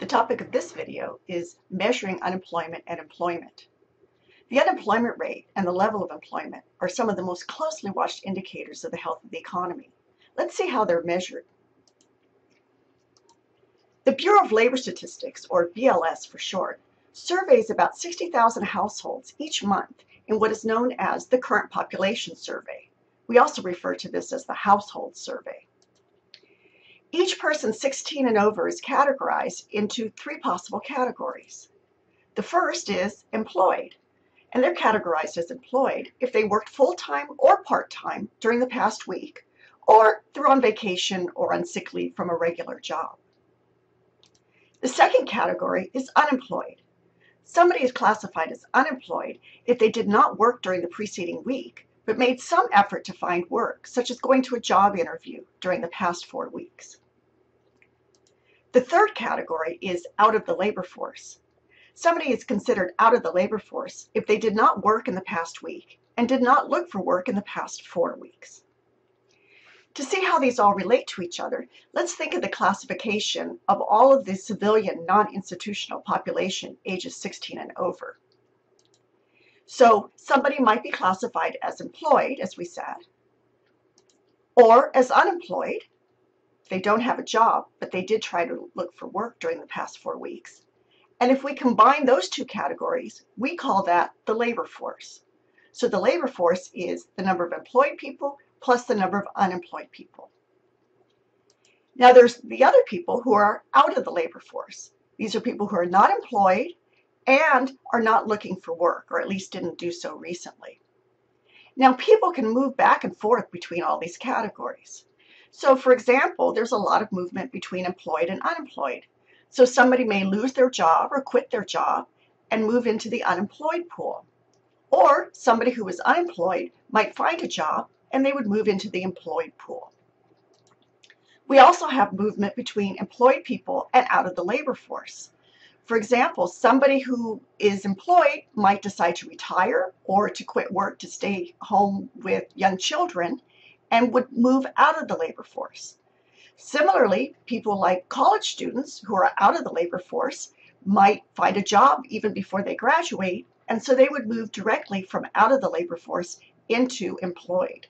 The topic of this video is measuring unemployment and employment. The unemployment rate and the level of employment are some of the most closely watched indicators of the health of the economy. Let's see how they're measured. The Bureau of Labor Statistics, or BLS for short, surveys about 60,000 households each month in what is known as the Current Population Survey. We also refer to this as the Household Survey. Each person 16 and over is categorized into three possible categories. The first is employed, and they're categorized as employed if they worked full-time or part-time during the past week, or they're on vacation or on sick leave from a regular job. The second category is unemployed. Somebody is classified as unemployed if they did not work during the preceding week, but made some effort to find work, such as going to a job interview during the past 4 weeks. The third category is out of the labor force. Somebody is considered out of the labor force if they did not work in the past week and did not look for work in the past 4 weeks. To see how these all relate to each other, let's think of the classification of all of the civilian non-institutional population ages 16 and over. So somebody might be classified as employed, as we said, or as unemployed. They don't have a job, but they did try to look for work during the past 4 weeks. And if we combine those two categories, we call that the labor force. So the labor force is the number of employed people plus the number of unemployed people. Now there's the other people who are out of the labor force. These are people who are not employed and are not looking for work, or at least didn't do so recently. Now people can move back and forth between all these categories. So for example, there's a lot of movement between employed and unemployed. So somebody may lose their job or quit their job and move into the unemployed pool. Or somebody who is unemployed might find a job and they would move into the employed pool. We also have movement between employed people and out of the labor force. For example, somebody who is employed might decide to retire or to quit work to stay home with young children and would move out of the labor force. Similarly, people like college students who are out of the labor force might find a job even before they graduate, and so they would move directly from out of the labor force into employed.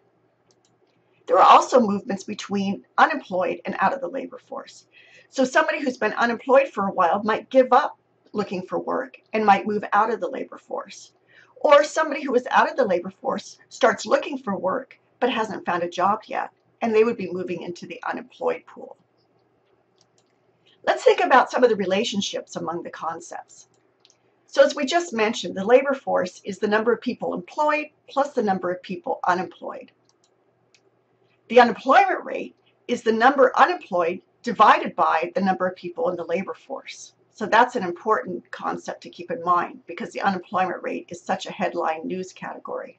There are also movements between unemployed and out of the labor force. So somebody who's been unemployed for a while might give up looking for work and might move out of the labor force. Or somebody who is out of the labor force starts looking for work but hasn't found a job yet, and they would be moving into the unemployed pool. Let's think about some of the relationships among the concepts. So as we just mentioned, the labor force is the number of people employed plus the number of people unemployed. The unemployment rate is the number unemployed divided by the number of people in the labor force. So that's an important concept to keep in mind because the unemployment rate is such a headline news category.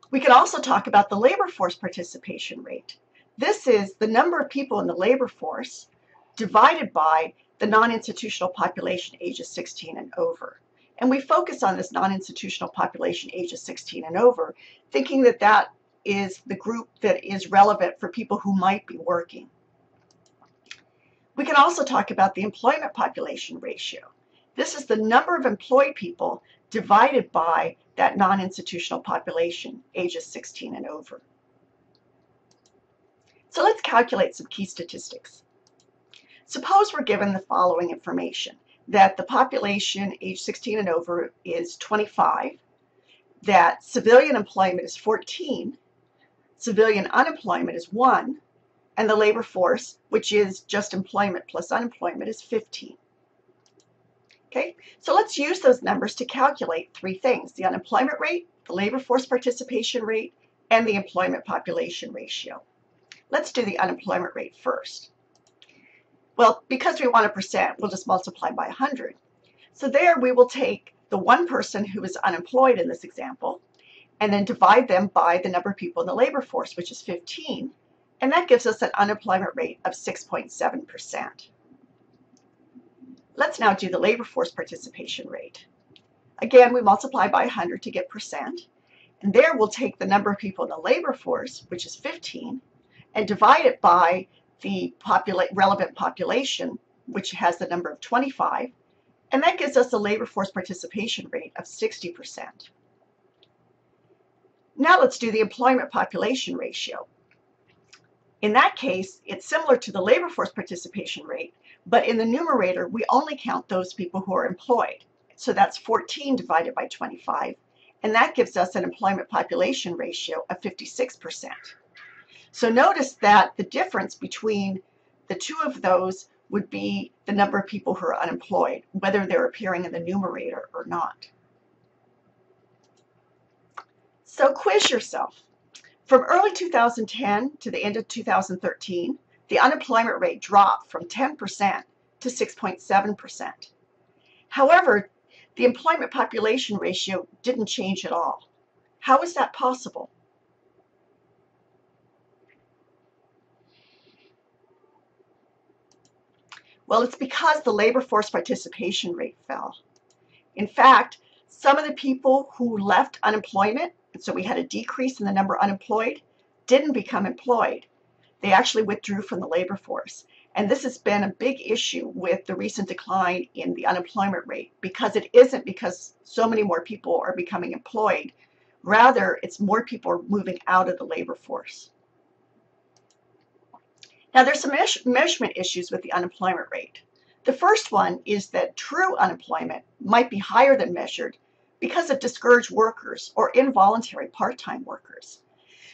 We can also talk about the labor force participation rate. This is the number of people in the labor force divided by the non-institutional population ages 16 and over. And we focus on this non-institutional population ages 16 and over, thinking that that is the group that is relevant for people who might be working. We can also talk about the employment population ratio. This is the number of employed people divided by that non-institutional population, ages 16 and over. So let's calculate some key statistics. Suppose we're given the following information, that the population age 16 and over is 25, that civilian employment is 14, civilian unemployment is 1, and the labor force, which is just employment plus unemployment, is 15. Okay, so let's use those numbers to calculate three things: the unemployment rate, the labor force participation rate, and the employment population ratio. Let's do the unemployment rate first. Well, because we want a percent, we'll just multiply by 100. So there we will take the one person who is unemployed in this example, and then divide them by the number of people in the labor force, which is 15, and that gives us an unemployment rate of 6.7%. Let's now do the labor force participation rate. Again, we multiply by 100 to get percent, and there we'll take the number of people in the labor force, which is 15, and divide it by the relevant population, which has the number of 25, and that gives us a labor force participation rate of 60%. Now let's do the employment population ratio. In that case, it's similar to the labor force participation rate, but in the numerator, we only count those people who are employed. So that's 14 divided by 25, and that gives us an employment population ratio of 56%. So notice that the difference between the two of those would be the number of people who are unemployed, whether they're appearing in the numerator or not. So quiz yourself. From early 2010 to the end of 2013, the unemployment rate dropped from 10% to 6.7%. However, the employment population ratio didn't change at all. How is that possible? Well, it's because the labor force participation rate fell. In fact, some of the people who left unemployment, and so we had a decrease in the number unemployed, didn't become employed. They actually withdrew from the labor force. And this has been a big issue with the recent decline in the unemployment rate, because it isn't because so many more people are becoming employed. Rather, it's more people are moving out of the labor force. Now, there's some measurement issues with the unemployment rate. The first one is that true unemployment might be higher than measured because of discouraged workers or involuntary part-time workers.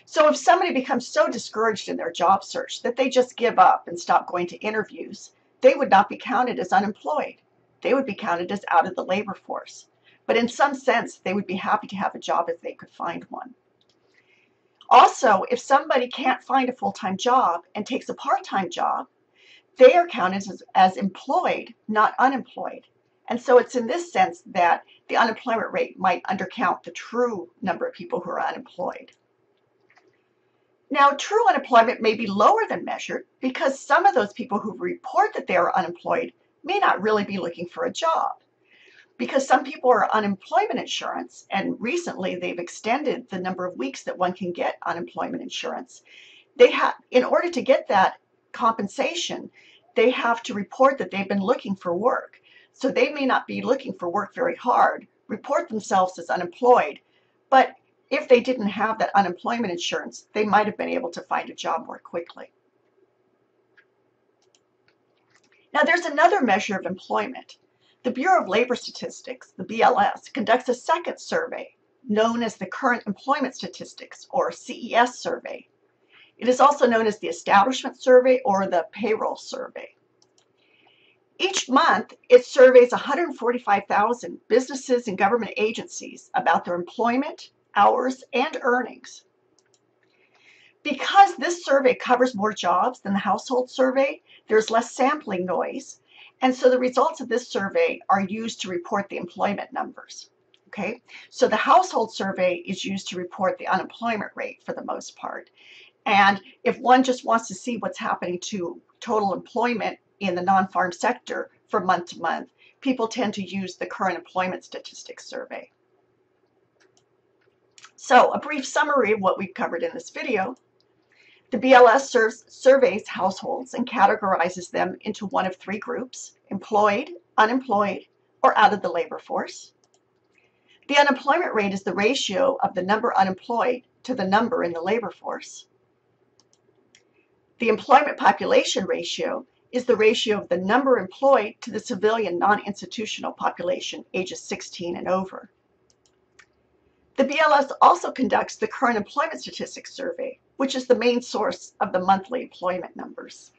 So if somebody becomes so discouraged in their job search that they just give up and stop going to interviews, they would not be counted as unemployed. They would be counted as out of the labor force. But in some sense, they would be happy to have a job if they could find one. Also, if somebody can't find a full-time job and takes a part-time job, they are counted as employed, not unemployed. And so it's in this sense that the unemployment rate might undercount the true number of people who are unemployed. Now, true unemployment may be lower than measured because some of those people who report that they are unemployed may not really be looking for a job. Because some people are on unemployment insurance, and recently they've extended the number of weeks that one can get unemployment insurance. In order to get that compensation, they have to report that they've been looking for work. So they may not be looking for work very hard, report themselves as unemployed, but if they didn't have that unemployment insurance, they might have been able to find a job more quickly. Now, there's another measure of employment. The Bureau of Labor Statistics, the BLS, conducts a second survey known as the Current Employment Statistics, or CES survey. It is also known as the Establishment Survey or the Payroll Survey. Each month, it surveys 145,000 businesses and government agencies about their employment, hours, and earnings. Because this survey covers more jobs than the household survey, there's less sampling noise. And so the results of this survey are used to report the employment numbers. Okay, so the household survey is used to report the unemployment rate for the most part. And if one just wants to see what's happening to total employment in the non-farm sector from month to month, people tend to use the Current Employment Statistics survey. So a brief summary of what we've covered in this video. The BLS surveys households and categorizes them into one of three groups: employed, unemployed, or out of the labor force. The unemployment rate is the ratio of the number unemployed to the number in the labor force. The employment population ratio is the ratio of the number employed to the civilian non-institutional population ages 16 and over. The BLS also conducts the Current Employment Statistics Survey, which is the main source of the monthly employment numbers.